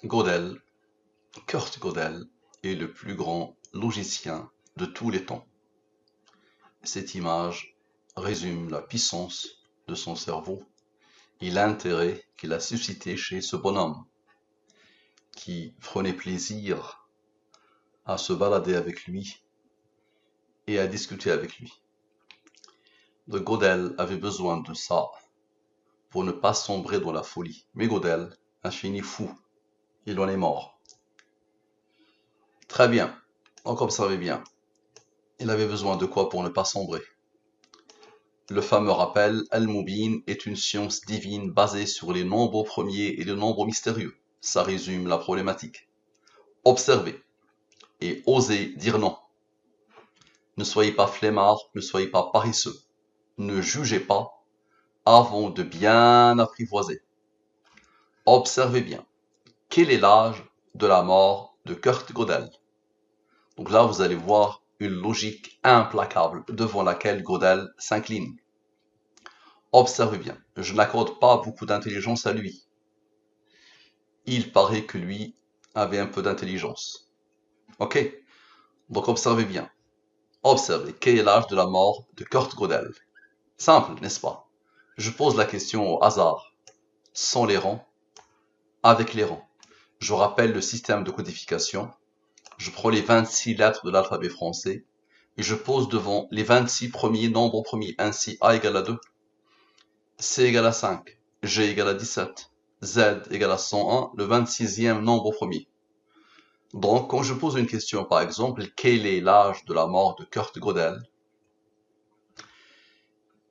Gödel, Kurt Gödel, est le plus grand logicien de tous les temps. Cette image résume la puissance de son cerveau et l'intérêt qu'il a suscité chez ce bonhomme, qui prenait plaisir à se balader avec lui et à discuter avec lui. Le Gödel avait besoin de ça pour ne pas sombrer dans la folie. Mais Gödel a fini fou. Il en est mort. Très bien. Donc observez bien. Il avait besoin de quoi pour ne pas sombrer? Le fameux rappel, Al-Mubin est une science divine basée sur les nombres premiers et les nombres mystérieux. Ça résume la problématique. Observez et osez dire non. Ne soyez pas flemmard, ne soyez pas paresseux. Ne jugez pas avant de bien apprivoiser. Observez bien. Quel est l'âge de la mort de Kurt Gödel? Donc là, vous allez voir une logique implacable devant laquelle Gödel s'incline. Observez bien, je n'accorde pas beaucoup d'intelligence à lui. Il paraît que lui avait un peu d'intelligence. Ok? Donc observez bien. Observez, quel est l'âge de la mort de Kurt Gödel? Simple, n'est-ce pas? Je pose la question au hasard. Sans les rangs, avec les rangs. Je rappelle le système de codification. Je prends les 26 lettres de l'alphabet français et je pose devant les 26 premiers nombres premiers. Ainsi, A égale à 2, C égale à 5, G égale à 17, Z égale à 101, le 26e nombre premier. Donc, quand je pose une question, par exemple, quel est l'âge de la mort de Kurt Gödel?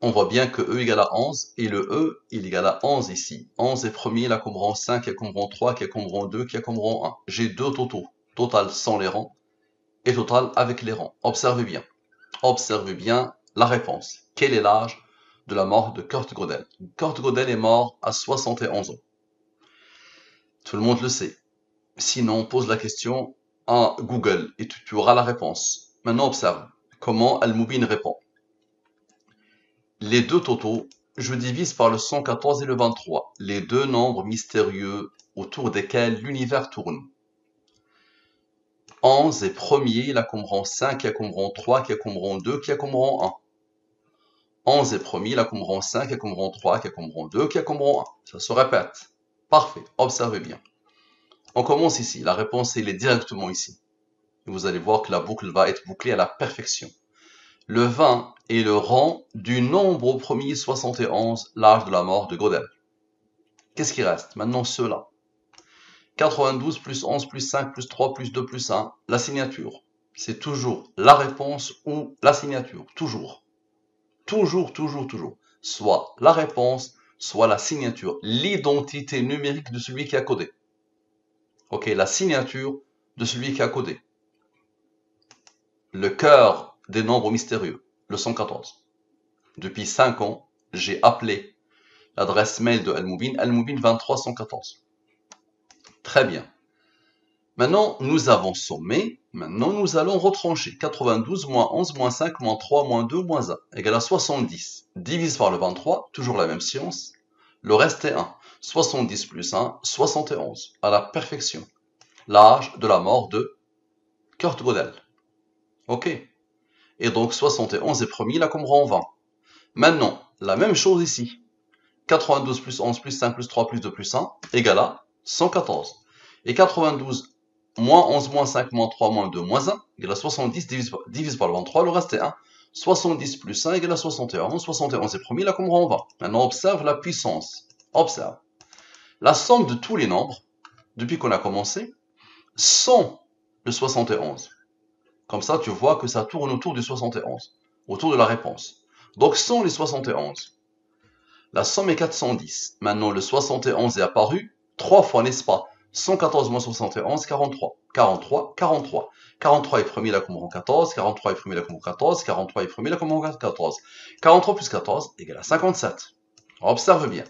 On voit bien que E égale à 11, et le E, il égale à 11 ici. 11 est premier, là comme rang 5, qui a comme rang 3, qui a comme rang 2, qui a comme rang 1. J'ai deux totaux. Total sans les rangs, et total avec les rangs. Observez bien la réponse. Quel est l'âge de la mort de Kurt Gödel? Kurt Gödel est mort à 71 ans. Tout le monde le sait. Sinon, pose la question à Google et tu auras la réponse. Maintenant, observe comment Al-Mubin répond. Les deux totaux, je divise par le 114 et le 23, les deux nombres mystérieux autour desquels l'univers tourne. 11 est premier, il a comme rang 5, qui a comme rang 3, qui a comme rang 2, qui a comme rang 1. 11 est premier, il a comme rang 5, qui a comme rang 3, qui a comme rang 2, qui a comme rang 1. Ça se répète. Parfait, observez bien. On commence ici, la réponse elle est directement ici. Vous allez voir que la boucle va être bouclée à la perfection. Le 20 est le rang du nombre au premier 71, l'âge de la mort de Gödel. Qu'est-ce qui reste? Maintenant ceux-là. 92 plus 11 plus 5 plus 3 plus 2 plus 1, la signature. C'est toujours la réponse ou la signature. Toujours. Toujours. Soit la réponse, soit la signature. L'identité numérique de celui qui a codé. Ok, la signature de celui qui a codé. Le cœur des nombres mystérieux, le 114. Depuis 5 ans, j'ai appelé l'adresse mail de Al-Mubin, Al-Mubin23114. Très bien. Maintenant, nous avons sommé. Maintenant, nous allons retrancher. 92 moins 11 moins 5 moins 3 moins 2 moins 1 égale à 70. Divise par le 23, toujours la même science. Le reste est 1. 70 plus 1, 71. À la perfection. L'âge de la mort de Kurt Gödel. Ok. Et donc 71 est premier, là comme rang 20. Maintenant, la même chose ici. 92 plus 11 plus 5 plus 3 plus 2 plus 1 égale à 114. Et 92 moins 11 moins 5 moins 3 moins 2 moins 1 égale à 70 divise par le 23, le reste est 1. 70 plus 1 égale à 71. 71 est premier, là comme rang 20. Maintenant, observe la puissance. Observe. La somme de tous les nombres, depuis qu'on a commencé, sont le 71. Comme ça, tu vois que ça tourne autour du 71, autour de la réponse. Donc, sont les 71. La somme est 410. Maintenant, le 71 est apparu 3 fois, n'est-ce pas? 114 moins 71, 43. 43, 43. 43 est premier, là comme rang 14. 43 est premier, là comme rang 14. 43 est premier, là comme rang 14. 43 plus 14 égale à 57. Observe bien.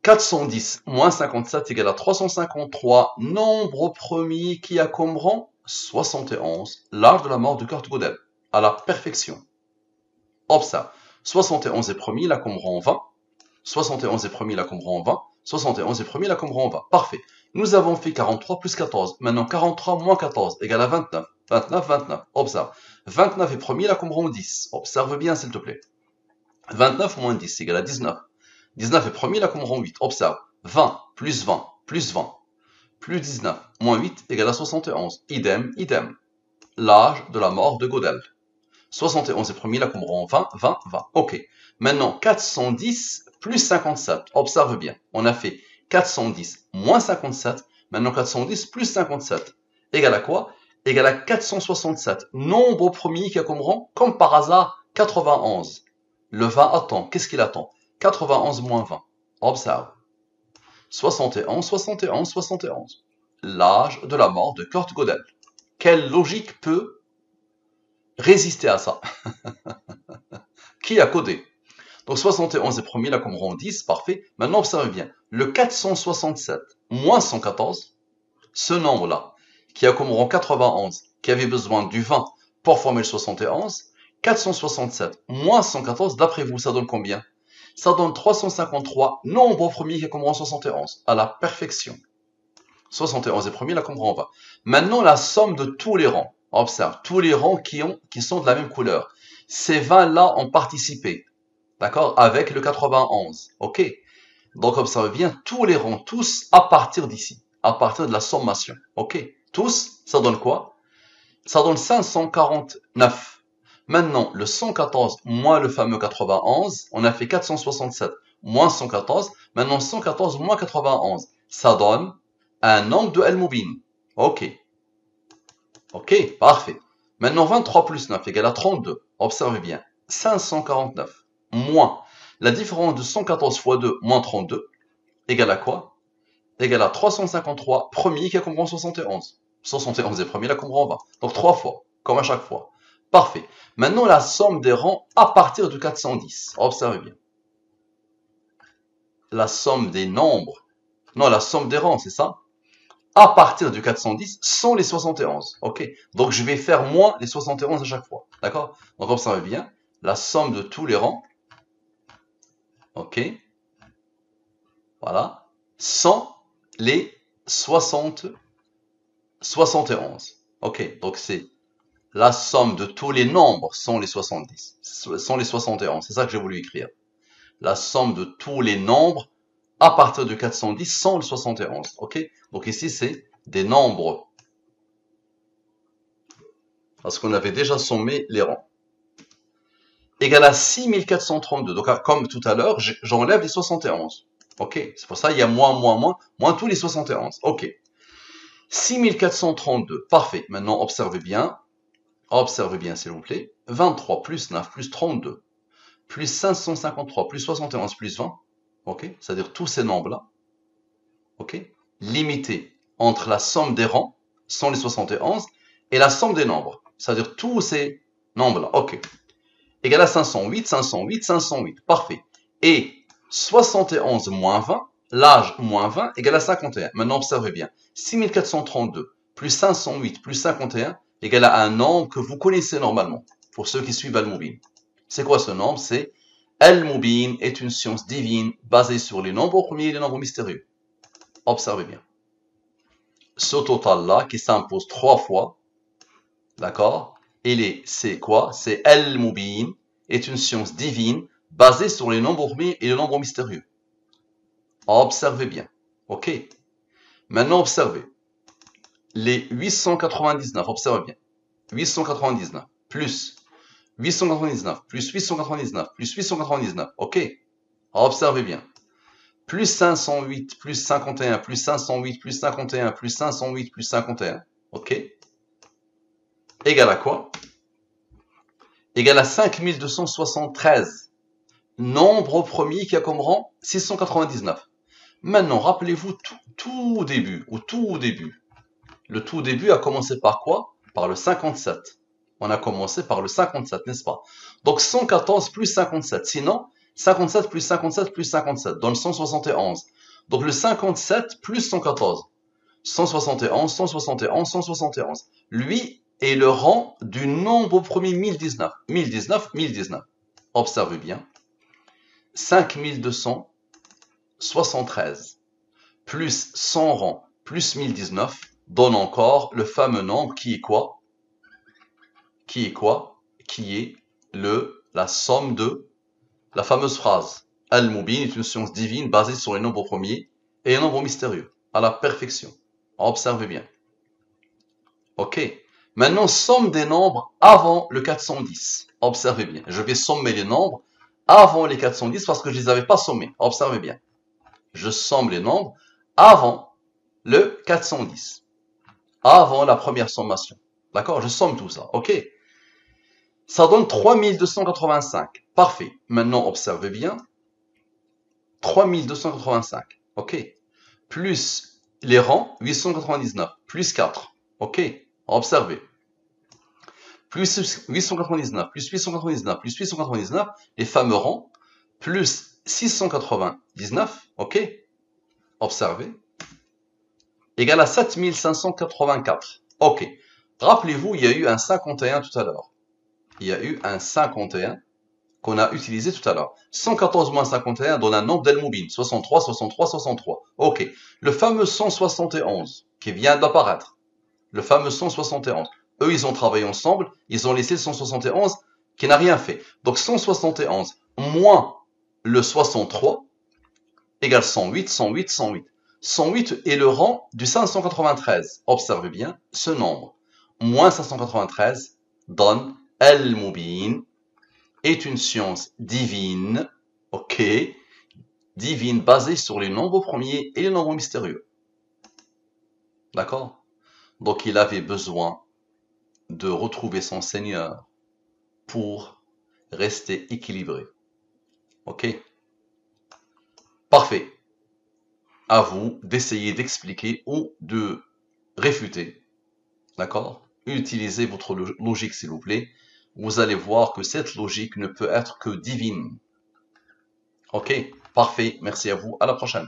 410 moins 57 égale à 353, nombre premier qui a comme rang 71, l'âge de la mort de Kurt Gödel, à la perfection. Observe, 71 est premier, là comme rang 20, 71 est premier, là comme rang 20, 71 est premier, là comme on va. Parfait. Nous avons fait 43 plus 14. Maintenant, 43 moins 14 égale à 29. 29, 29. Observe. 29 est premier, là comme on 10. Observe bien, s'il te plaît. 29 moins 10 égale à 19. 19 est premier, là comme on 8. Observe. 20 plus 20 plus 20 plus 19 moins 8 égale à 71. Idem, idem. L'âge de la mort de Gödel. 71 est premier, là qu'on rend 20, 20, 20. Ok. Maintenant, 410 plus 57. Observe bien. On a fait 410 moins 57. Maintenant, 410 plus 57. Égale à quoi? Égale à 467. Nombre premier qui a comme rang, comme par hasard, 91. Le 20 attend. Qu'est-ce qu'il attend? 91 moins 20. Observe. 71, 71, 71. L'âge de la mort de Kurt Gödel. Quelle logique peut résister à ça? Qui a codé? Donc 71 est premier, là comme rond 10, parfait. Maintenant observez bien, le 467 moins 114, ce nombre-là, qui a comme rond 91, qui avait besoin du 20 pour former le 71, 467 moins 114, d'après vous, ça donne combien? Ça donne 353, nombre premier qui a comme rond 71, à la perfection. 71 est premier, là comme rond 20. Maintenant la somme de tous les rangs. Observe, tous les rangs qui sont de la même couleur. Ces 20-là ont participé, d'accord, avec le 91, ok. Donc observe bien, tous les rangs, tous à partir d'ici, à partir de la sommation, ok. Tous, ça donne quoi? Ça donne 549. Maintenant, le 114 moins le fameux 91, on a fait 467 moins 114. Maintenant, 114 moins 91, ça donne un nombre de Al-Mubin, ok. Ok, parfait. Maintenant, 23 plus 9 égale à 32. Observez bien. 549 moins la différence de 114 fois 2 moins 32 égale à quoi? Égale à 353, premier qui a comprend 71. 71 est premier, la comprend 20. Donc 3 fois, comme à chaque fois. Parfait. Maintenant, la somme des rangs à partir de 410. Observez bien. La somme des nombres. Non, la somme des rangs, c'est ça? À partir du 410 sont les 71. Ok. Donc je vais faire moins les 71 à chaque fois. D'accord? Donc observez bien. La somme de tous les rangs. Ok. Voilà. Sont les 71. Ok. Donc c'est la somme de tous les nombres sont les 70. Sont les 71. C'est ça que j'ai voulu écrire. La somme de tous les nombres à partir de 410 sont les 71. Ok. Donc ici c'est des nombres. Parce qu'on avait déjà sommé les rangs. Égale à 6432. Donc, comme tout à l'heure, j'enlève les 71. Ok. C'est pour ça, il y a moins tous les 71. Ok. 6432. Parfait. Maintenant, observez bien. Observez bien, s'il vous plaît. 23 plus 9 plus 32 plus 553 plus 71 plus 20. Ok. C'est-à-dire tous ces nombres-là. Ok. Limité entre la somme des rangs, sont les 71, et la somme des nombres. C'est-à-dire tous ces nombres-là. Ok. Égale à 508, 508, 508. Parfait. Et 71 moins 20, l'âge moins 20, égale à 51. Maintenant, observez bien. 6432 plus 508 plus 51 égale à un nombre que vous connaissez normalement, pour ceux qui suivent Al-Mubin. C'est quoi ce nombre? C'est Al-Mubin est une science divine basée sur les nombres premiers et les nombres mystérieux. Observez bien. Ce total-là, qui s'impose 3 fois, d'accord? C'est quoi? C'est Al-Mubin est une science divine basée sur les nombres premiers et les nombres mystérieux. Observez bien. Ok. Maintenant, observez. Les 899, observez bien. 899 plus 899 plus 899 plus 899. Ok. Observez bien. Plus 508 plus 51 plus 508 plus 51 plus 508 plus 51. Ok. Égale à quoi? Égale à 5273. Nombre premier qui a comme rang 699. Maintenant, rappelez-vous tout début, le tout début a commencé par quoi? Par le 57. On a commencé par le 57, n'est-ce pas? Donc 114 plus 57. Sinon, 57 plus 57 plus 57 donne 171. Donc le 57 plus 114. 171, 171, 171. Lui est le rang du nombre premier 1019. 1019, 1019. Observez bien. 5273 73 plus 100 rang plus 1019 donne encore le fameux nombre qui est quoi? Qui est quoi? Qui est la somme de la fameuse phrase Al-Mubin est une science divine basée sur les nombres premiers et les nombres mystérieux, à la perfection. Observez bien. Ok. Maintenant, somme des nombres avant le 410. Observez bien. Je vais sommer les nombres avant les 410 parce que je ne les avais pas sommés. Observez bien. Je somme les nombres avant le 410. Avant la première sommation. D'accord? Je somme tout ça. Ok. Ça donne 3285. Parfait. Maintenant, observez bien. 3285. Ok. Plus les rangs, 899. Plus 4. Ok. Observez. Plus 899, plus 899, plus 899, les fameux rangs, plus 699, ok. Observez. Égale à 7584. Ok. Rappelez-vous, il y a eu un 51 tout à l'heure. Il y a eu un 51 qu'on a utilisé tout à l'heure. 114 moins 51 donne un nombre d'Al-Mubin. 63, 63, 63. Ok. Le fameux 171 qui vient d'apparaître. Le fameux 171. Eux, ils ont travaillé ensemble. Ils ont laissé le 171 qui n'a rien fait. Donc 171 moins le 63 égale 108, 108, 108. 108 est le rang du 593. Observez bien ce nombre. Moins 593 donne Al-Mubin est une science divine, ok, divine basée sur les nombres premiers et les nombres mystérieux. D'accord? Donc il avait besoin de retrouver son Seigneur pour rester équilibré. Ok? Parfait. À vous d'essayer d'expliquer ou de réfuter. D'accord? Utilisez votre logique s'il vous plaît. Vous allez voir que cette logique ne peut être que divine. Ok? Parfait. Merci à vous. À la prochaine.